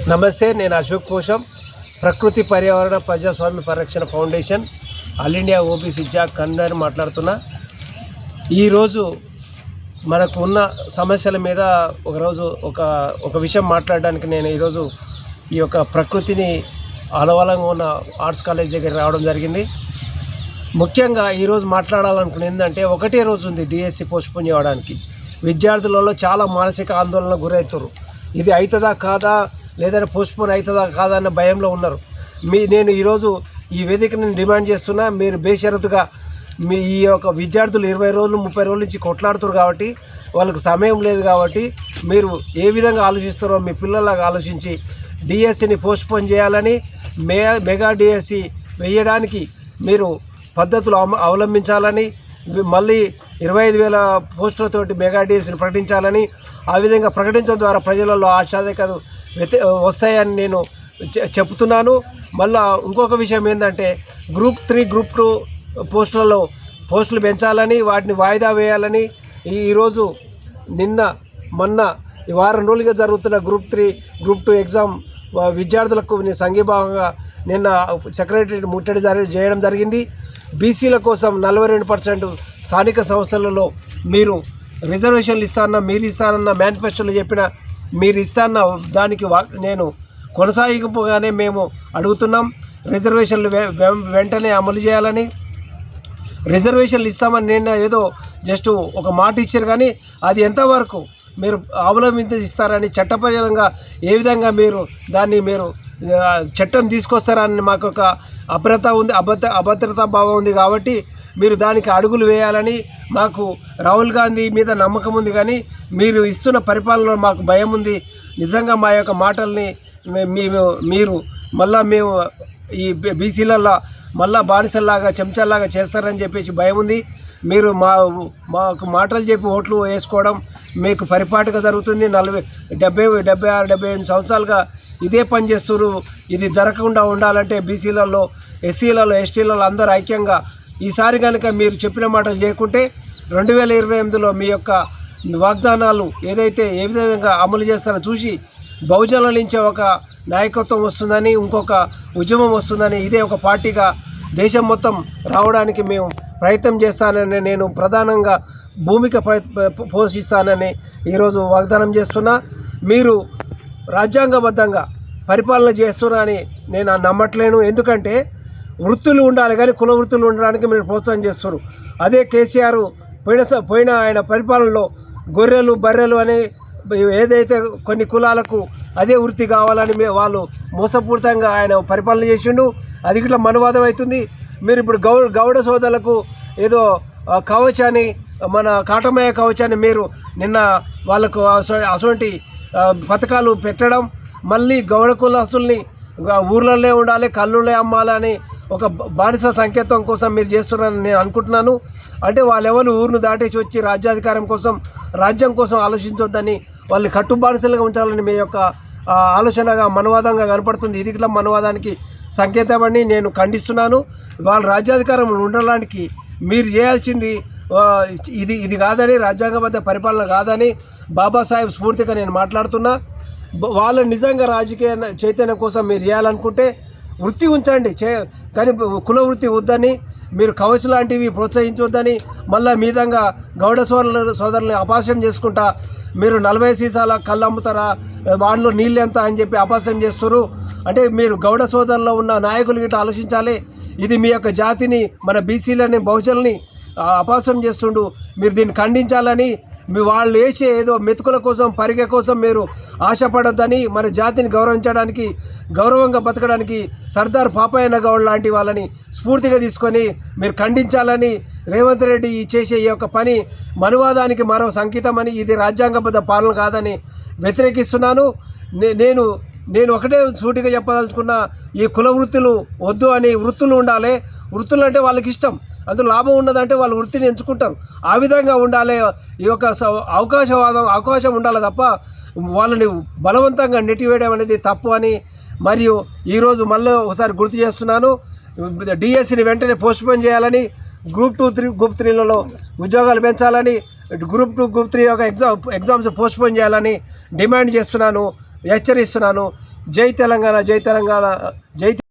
నమస్తే, నేను అశోక్ పోషం, ప్రకృతి పర్యావరణ ప్రజాస్వామ్య పరిరక్షణ foundation all India OBC Jack convener మాట్లాడుతున్నా. ఈరోజు మనకు ఉన్న సమస్యల మీద ఒక విషయం మాట్లాడడానికి నేను ఈరోజు ఈ యొక్క ప్రకృతిని ఆలవాలంగా ఉన్న ఆర్ట్స్ కాలేజ్ దగ్గర రావడం జరిగింది. ముఖ్యంగా ఈరోజు మాట్లాడాలనుకున్నది ఏంటంటే, ఒకటే రోజు ఉంది డిఎస్సి పోస్ట్పోన్ చేయడానికి. విద్యార్థులలో చాలా మానసిక ఆందోళన గురవుతారు. ఇది అవుతుందా కాదా, లేదంటే పోస్ట్పోన్ అవుతుందా కాదా అన్న భయంలో ఉన్నారు. నేను ఈరోజు ఈ వేదికను డిమాండ్ చేస్తున్నా, మీరు బేషరతుగా ఈ యొక్క విద్యార్థులు 20 రోజులు 30 రోజుల నుంచి కొట్లాడుతారు కాబట్టి, వాళ్ళకు సమయం లేదు కాబట్టి, మీరు ఏ విధంగా ఆలోచిస్తారో మీ పిల్లలాగా ఆలోచించి డిఎస్సిని పోస్ట్పోన్ చేయాలని, మెగా డిఎస్సి వేయడానికి మీరు పద్ధతులు అవలంబించాలని, మళ్ళీ 25,000 పోస్టులతోటి మెగా డిఎస్సిని ప్రకటించాలని, ఆ విధంగా ప్రకటించడం ద్వారా ప్రజలలో ఆశాదకలు వస్తాయని నేను చెప్తున్నాను. మళ్ళీ ఇంకొక విషయం ఏంటంటే, గ్రూప్ 3, గ్రూప్ 2 పోస్టులు పెంచాలని, వాటిని వాయిదా వేయాలని ఈరోజు మొన్న ఈ వారం రోజులుగా జరుగుతున్న గ్రూప్ 3, గ్రూప్ 2 ఎగ్జామ్ విద్యార్థులకు సంఘీభావంగా నిన్న సెక్రటరీ ముట్టడి చేయడం జరిగింది. బీసీల కోసం 42% స్థానిక సంస్థలలో మీరు రిజర్వేషన్లు మీరు ఇస్తానన్న మేనిఫెస్టోలో చెప్పిన మీరు ఇస్తాన్న దానికి నేను కొనసాగింపుగానే మేము అడుగుతున్నాం. రిజర్వేషన్లు వెంటనే అమలు చేయాలని. రిజర్వేషన్లు ఇస్తామని నేను ఏదో జస్ట్ ఒక మాట ఇచ్చారు, కానీ అది ఎంతవరకు మీరు అవలంబిస్తారని, చట్టపరంగా ఏ విధంగా మీరు చట్టం తీసుకొస్తారని మాకు ఒక అభద్రతా భావం ఉంది. కాబట్టి మీరు దానికి అడుగులు వేయాలని మాకు రాహుల్ గాంధీ మీద నమ్మకం ఉంది, కానీ మీరు ఇస్తున్న పరిపాలనలో మాకు భయం ఉంది. నిజంగా మా యొక్క మాటల్ని మీరు మేము ఈ బీసీలలో మళ్ళా బానిసల్లాగా చెంచాలాగా చేస్తారని చెప్పేసి భయం ఉంది. మీరు మాకు మాటలు చెప్పి ఓట్లు వేసుకోవడం మీకు పరిపాటుగా జరుగుతుంది. 76-78 సంవత్సరాలుగా ఇదే పని చేస్తున్నారు. ఇది జరగకుండా ఉండాలంటే బీసీలలో, ఎస్సీలలో, ఎస్టీలలో అందరూ ఐక్యంగా ఈసారి కనుక మీరు చెప్పిన మాటలు చేయకుంటే 2028లో మీ యొక్క వాగ్దానాలు ఏ విధంగా అమలు చేస్తారో చూసి బహుజనుల నుంచి ఒక నాయకత్వం వస్తుందని, ఇంకొక ఉద్యమం వస్తుందని, ఇదే ఒక పార్టీగా దేశం మొత్తం రావడానికి మేము ప్రయత్నం చేస్తానని, నేను ప్రధానంగా భూమిక పోషిస్తానని ఈరోజు వాగ్దానం చేస్తున్నా. మీరు రాజ్యాంగబద్ధంగా పరిపాలన చేస్తున్నారని నేను నమ్మట్లేను. ఎందుకంటే వృత్తులు ఉండాలి, కానీ కుల వృత్తులు ఉండడానికి మీరు ప్రోత్సాహం చేస్తున్నారు. అదే కేసీఆర్ పోయిన ఆయన పరిపాలనలో గొర్రెలు బర్రెలు అని ఏదైతే కొన్ని కులాలకు అదే వృత్తి కావాలని వాళ్ళు మోసపూరితంగా ఆయన పరిపాలన చేసిండు. అది ఇట్లా మనవాదం అవుతుంది. మీరు ఇప్పుడు గౌడ సోదరులకు ఏదో కవచాన్ని, మన కాటమయ్య కవచాన్ని మీరు నిన్న వాళ్ళకు అటువంటి పథకాలు పెట్టడం, మళ్ళీ గౌడ కులస్తుల్ని ఊర్లలోనే ఉండాలి, కళ్ళులే అమ్మాలని ఒక బానిస సంకేతం కోసం మీరు చేస్తున్నారని నేను అనుకుంటున్నాను. అంటే వాళ్ళెవరు ఊరును దాటేసి వచ్చి రాజ్యాధికారం కోసం, రాజ్యం కోసం ఆలోచించొద్దని, వాళ్ళని కట్టు బానిసలుగా ఉంచాలని మీ యొక్క ఆలోచనగా మనవాదంగా కనపడుతుంది. ఇది ఇట్లా మనవాదానికి సంకేతం అని నేను ఖండిస్తున్నాను. వాళ్ళ రాజ్యాధికారం ఉండడానికి మీరు చేయాల్సింది ఇది కాదని, రాజ్యాంగబద్ధ పరిపాలన కాదని బాబాసాహెబ్ స్ఫూర్తిగా నేను మాట్లాడుతున్నా. వాళ్ళ నిజంగా రాజకీయ చైతన్యం కోసం మీరు చేయాలనుకుంటే వృత్తి ఉంచండి, కానీ కుల వృత్తి వద్దని, మీరు కవచ లాంటివి ప్రోత్సహించొద్దని, మళ్ళీ మీదంగా గౌడ సోదరులని అపహాస్యం చేసుకుంటా మీరు 40 సీసాల కళ్ళు అమ్ముతారా, వాటిలో నీళ్ళు ఎంత అని చెప్పి అపహాస్యం చేస్తారు. అంటే మీరు గౌడ సోదరులో ఉన్న నాయకులు గిట్ట ఆలోచించాలి. ఇది మీ యొక్క జాతిని, మన బీసీలని, బహుజనుల్ని అపహాస్యం చేస్తుండు. మీరు దీన్ని ఖండించాలని, వాళ్ళు వేసే ఏదో మెతుకుల కోసం, పరిగె కోసం మీరు ఆశపడొద్దని, మన జాతిని గౌరవించడానికి, గౌరవంగా బతకడానికి సర్దార్ పాపయ్య గౌడ్ లాంటి వాళ్ళని స్ఫూర్తిగా తీసుకొని మీరు ఖండించాలని, రేవంత్ రెడ్డి చేసే ఈ యొక్క పని మనువాదానికి మరో సంకేతమని, ఇది రాజ్యాంగబద్ధ పాలన కాదని వ్యతిరేకిస్తున్నాను. నేను ఒకటే సూటిగా చెప్పదలుచుకున్న, ఈ కుల వృత్తులు వద్దు అని, వృత్తులు ఉండాలి. వృత్తులు అంటే వాళ్ళకి ఇష్టం, అందులో లాభం ఉన్నదంటే వాళ్ళు వృత్తిని ఎంచుకుంటారు. ఆ విధంగా ఉండాలి. ఈ యొక్క అవకాశం ఉండాలి తప్ప వాళ్ళని బలవంతంగా నెట్టివేయడం అనేది తప్పు అని మరియు ఈరోజు మళ్ళీ ఒకసారి గుర్తు చేస్తున్నాను. డిఎస్సిని వెంటనే పోస్ట్పోన్ చేయాలని, గ్రూప్ 2, గ్రూప్ 3లలో ఉద్యోగాలు పెంచాలని, గ్రూప్ 2, గ్రూప్ 3 యొక్క ఎగ్జామ్స్ పోస్ట్పోన్ చేయాలని డిమాండ్ చేస్తున్నాను. హెచ్చరిస్తున్నాను. జై తెలంగాణ, జై తెలంగాణ, జై